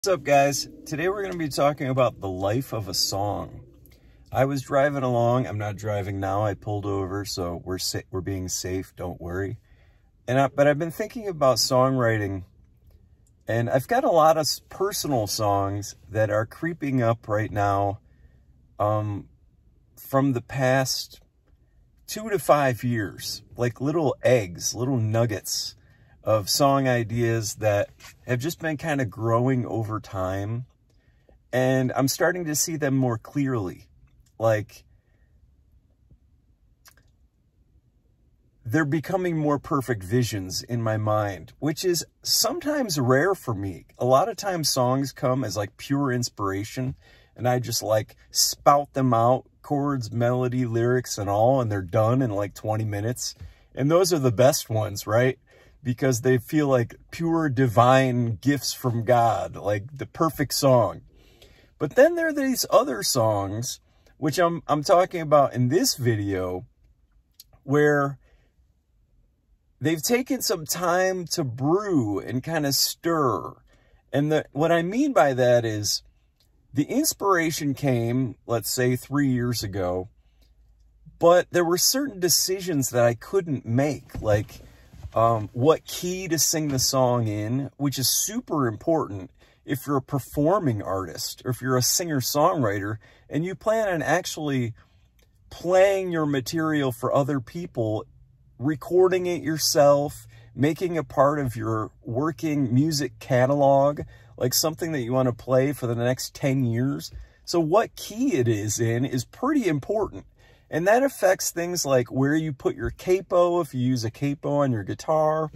What's up, guys? Today we're going to be talking about the life of a song. I was driving along. I'm not driving now. I pulled over, so we're being safe. Don't worry. But I've been thinking about songwriting, and I've got a lot of personal songs that are creeping up right now from the past 2 to 5 years, like little eggs, little nuggets of song ideas that have just been kind of growing over time. And I'm starting to see them more clearly. Like, they're becoming more perfect visions in my mind, which is sometimes rare for me. A lot of times songs come as like pure inspiration, and I just like spout them out, chords, melody, lyrics, and all, and they're done in like 20 minutes. And those are the best ones, right? Because they feel like pure divine gifts from God, like the perfect song. But then there are these other songs, which I'm talking about in this video, where they've taken some time to brew and kind of stir. And what I mean by that is the inspiration came, let's say, 3 years ago, but there were certain decisions that I couldn't make, like what key to sing the song in, which is super important if you're a performing artist or if you're a singer-songwriter and you plan on actually playing your material for other people, recording it yourself, making a part of your working music catalog, like something that you want to play for the next 10 years. So what key it is in is pretty important. And that affects things like where you put your capo, if you use a capo on your guitar,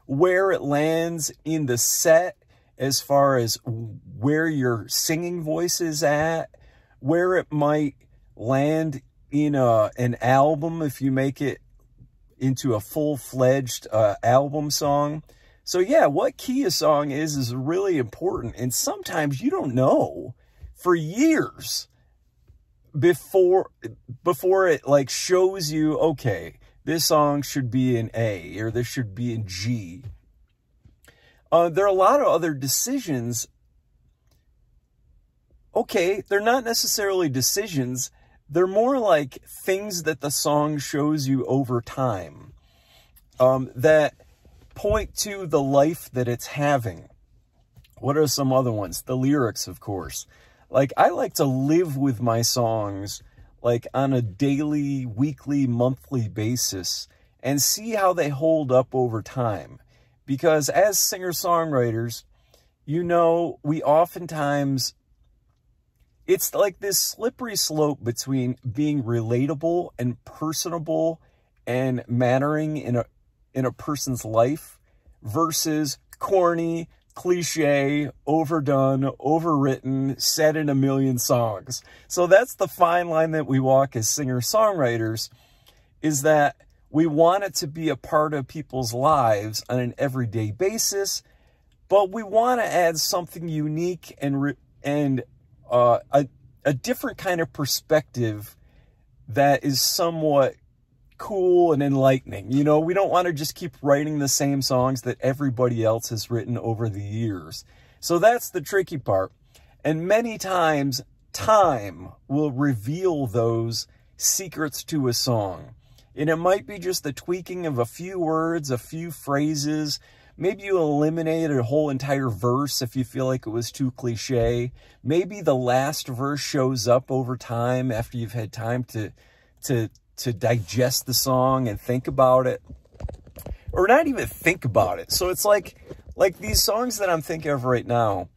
where it lands in the set as far as where your singing voice is at, where it might land in an album if you make it into a full-fledged album song. So yeah, what key a song is really important. And sometimes you don't know for years before it like shows you, okay, this song should be in A or this should be in G. There are a lot of other decisions. Okay, they're not necessarily decisions. They're more like things that the song shows you over time, that point to the life that it's having. What are some other ones? The lyrics, of course. Like, I like to live with my songs, like, on a daily, weekly, monthly basis and see how they hold up over time. Because as singer-songwriters, you know, we oftentimes, it's like this slippery slope between being relatable and personable and mattering in a person's life versus corny, cliche, overdone, overwritten, said in a million songs. So that's the fine line that we walk as singer-songwriters, is that we want it to be a part of people's lives on an everyday basis, but we want to add something unique and a different kind of perspective that is somewhat cool and enlightening. You know, we don't want to just keep writing the same songs that everybody else has written over the years. So that's the tricky part. And many times, time will reveal those secrets to a song. And it might be just the tweaking of a few words, a few phrases. Maybe you eliminated a whole entire verse if you feel like it was too cliche. Maybe the last verse shows up over time after you've had time to digest the song and think about it, or not even think about it. So it's like these songs that I'm thinking of right now,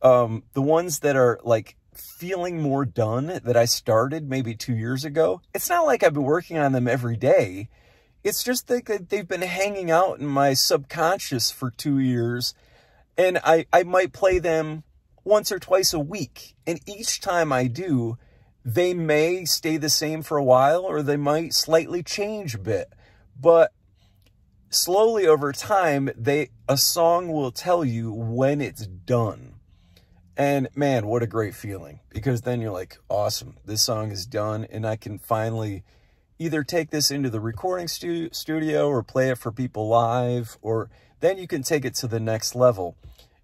the ones that are like feeling more done, that I started maybe 2 years ago. It's not like I've been working on them every day. It's just that they've been hanging out in my subconscious for 2 years, and I might play them once or twice a week. And each time I do, they may stay the same for a while, or they might slightly change a bit. But slowly over time, a song will tell you when it's done. And man, what a great feeling. Because then you're like, awesome, this song is done, and I can finally either take this into the recording studio or play it for people live, or then you can take it to the next level.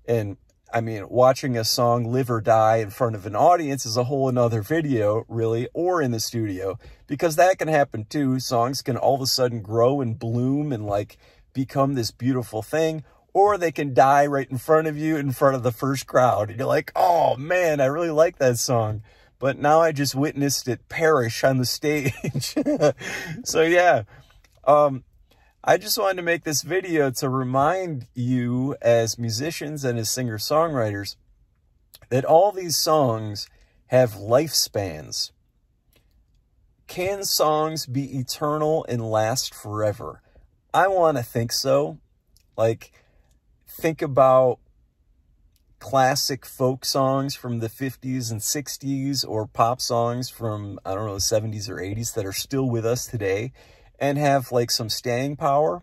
And I mean, watching a song live or die in front of an audience is a whole another video, really, or in the studio, because that can happen too. Songs can all of a sudden grow and bloom and like become this beautiful thing, or they can die right in front of you, in front of the first crowd. And you're like, oh man, I really like that song, but now I just witnessed it perish on the stage. So yeah, I just wanted to make this video to remind you as musicians and as singer-songwriters that all these songs have lifespans. Can songs be eternal and last forever? I want to think so. Like, think about classic folk songs from the 50s and 60s, or pop songs from, I don't know, the 70s or 80s that are still with us today and have like some staying power.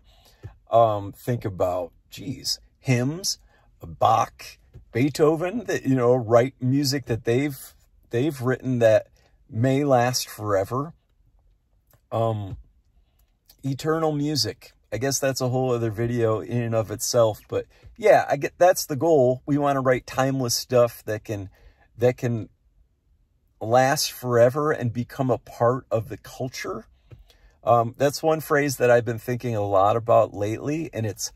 Think about, geez, hymns, Bach, Beethoven, that, you know, write music that they've written that may last forever. Eternal music. I guess that's a whole other video in and of itself, but yeah, I get that's the goal. We want to write timeless stuff that can last forever and become a part of the culture. That's one phrase that I've been thinking a lot about lately, and it's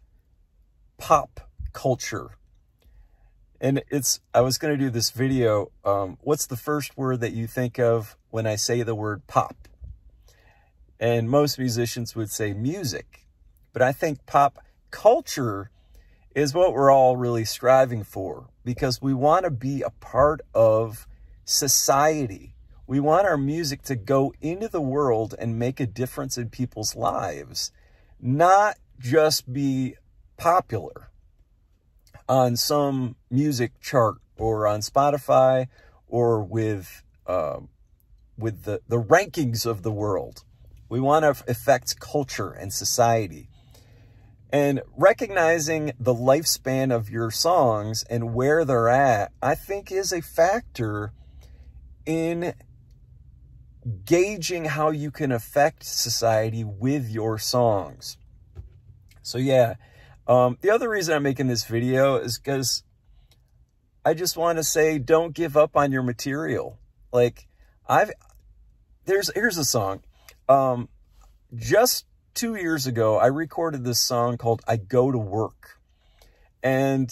pop culture. And I was going to do this video. What's the first word that you think of when I say the word pop? And most musicians would say music, but I think pop culture is what we're all really striving for, because we want to be a part of society. We want our music to go into the world and make a difference in people's lives, not just be popular on some music chart or on Spotify or with the rankings of the world. We want to affect culture and society. And recognizing the lifespan of your songs and where they're at, I think is a factor in gauging how you can affect society with your songs. So yeah, the other reason I'm making this video is because I just want to say, don't give up on your material. Like, here's a song. Just 2 years ago, I recorded this song called I Go to Work, and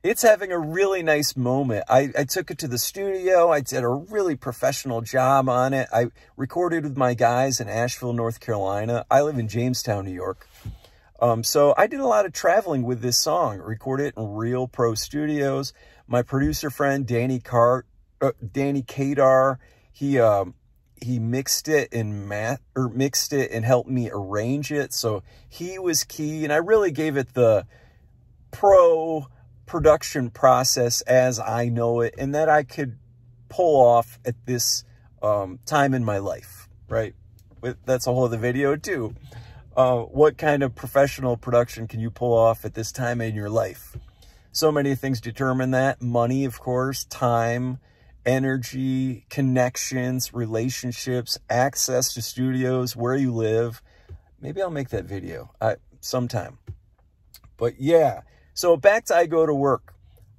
it's having a really nice moment. I took it to the studio. I did a really professional job on it. I recorded with my guys in Asheville, North Carolina. I live in Jamestown, New York. So I did a lot of traveling with this song, recorded it in real pro studios. My producer friend, Danny Kadar, he mixed it and helped me arrange it. So he was key, and I really gave it the pro production process as I know it, and that I could pull off at this time in my life, right? That's a whole other video too. What kind of professional production can you pull off at this time in your life? So many things determine that. Money, of course, time, energy, connections, relationships, access to studios, where you live. Maybe I'll make that video sometime. But yeah, so back to I Go to Work.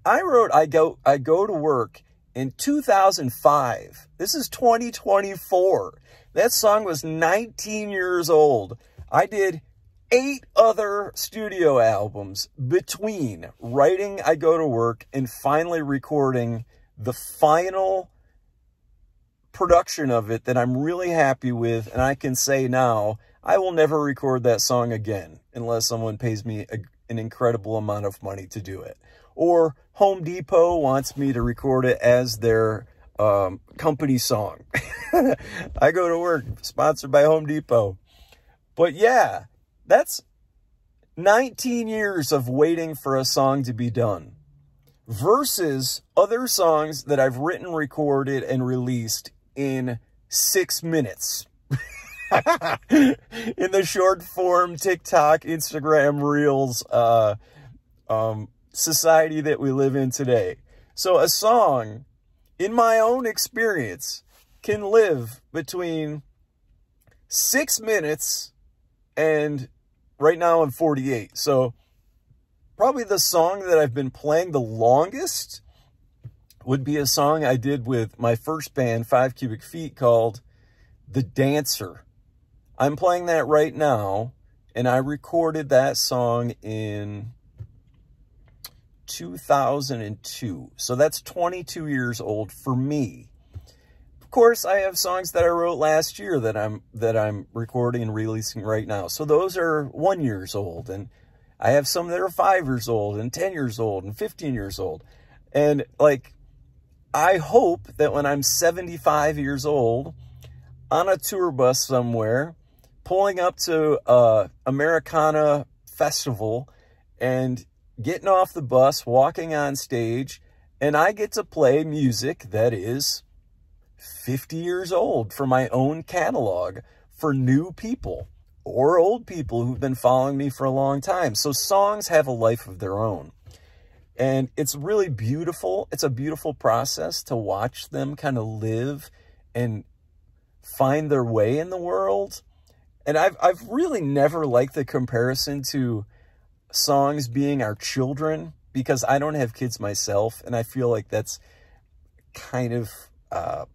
I wrote I Go to Work in 2005. This is 2024. That song was 19 years old. I did 8 other studio albums between writing I Go to Work and finally recording the final production of it that I'm really happy with. And I can say now, I will never record that song again unless someone pays me an incredible amount of money to do it. Or Home Depot wants me to record it as their company song. I Go to Work, sponsored by Home Depot. But yeah, that's 19 years of waiting for a song to be done versus other songs that I've written, recorded, and released in 6 minutes. In the short form TikTok, Instagram, Reels, society that we live in today. So a song, in my own experience, can live between 6 minutes and right now I'm 48. So Probably the song that I've been playing the longest would be a song I did with my first band, 5 Cubic Feet, called The Dancer. I'm playing that right now, and I recorded that song in 2002. So that's 22 years old for me. Of course, I have songs that I wrote last year that I'm recording and releasing right now. So those are 1 year old, and I have some that are 5 years old and 10 years old and 15 years old. And like, I hope that when I'm 75 years old on a tour bus somewhere, pulling up to Americana Festival and getting off the bus, walking on stage, and I get to play music that is 50 years old for my own catalog for new people or old people who've been following me for a long time. So songs have a life of their own. And it's really beautiful. It's a beautiful process to watch them kind of live and find their way in the world. And I've really never liked the comparison to songs being our children, because I don't have kids myself, and I feel like that's kind of a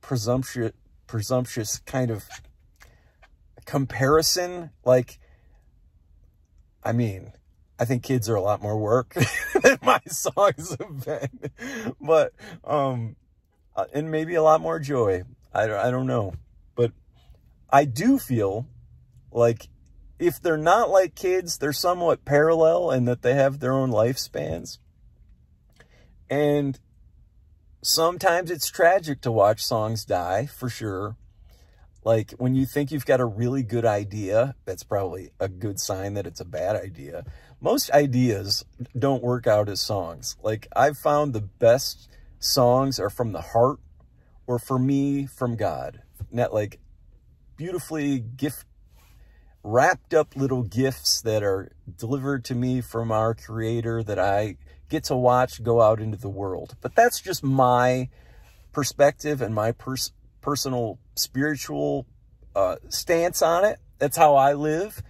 presumptuous kind of comparison. Like, I mean, I think kids are a lot more work than my songs have been, but and maybe a lot more joy. I don't know, but I do feel like if they're not like kids, they're somewhat parallel in that they have their own lifespans. And sometimes it's tragic to watch songs die, for sure. Like, when you think you've got a really good idea, that's probably a good sign that it's a bad idea. Most ideas don't work out as songs. Like, I've found the best songs are from the heart, or for me, from God. Not like beautifully wrapped up little gifts that are delivered to me from our Creator that I get to watch go out into the world. But that's just my perspective and my personal spiritual stance on it. That's how I live.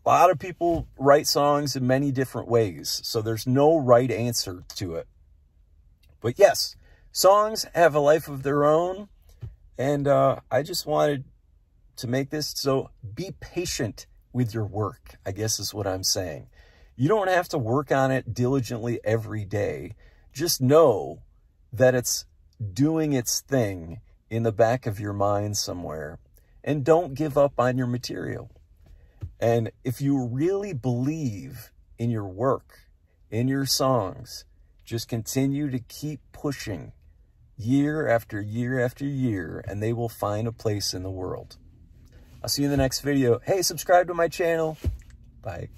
A lot of people write songs in many different ways, so there's no right answer to it. But yes, songs have a life of their own, and I just wanted to make this. So be patient with your work, I guess is what I'm saying. You don't have to work on it diligently every day. Just know that it's doing its thing in the back of your mind somewhere, and don't give up on your material. And if you really believe in your work, in your songs, just continue to keep pushing year after year after year, and they will find a place in the world. I'll see you in the next video. Hey, subscribe to my channel. Bye.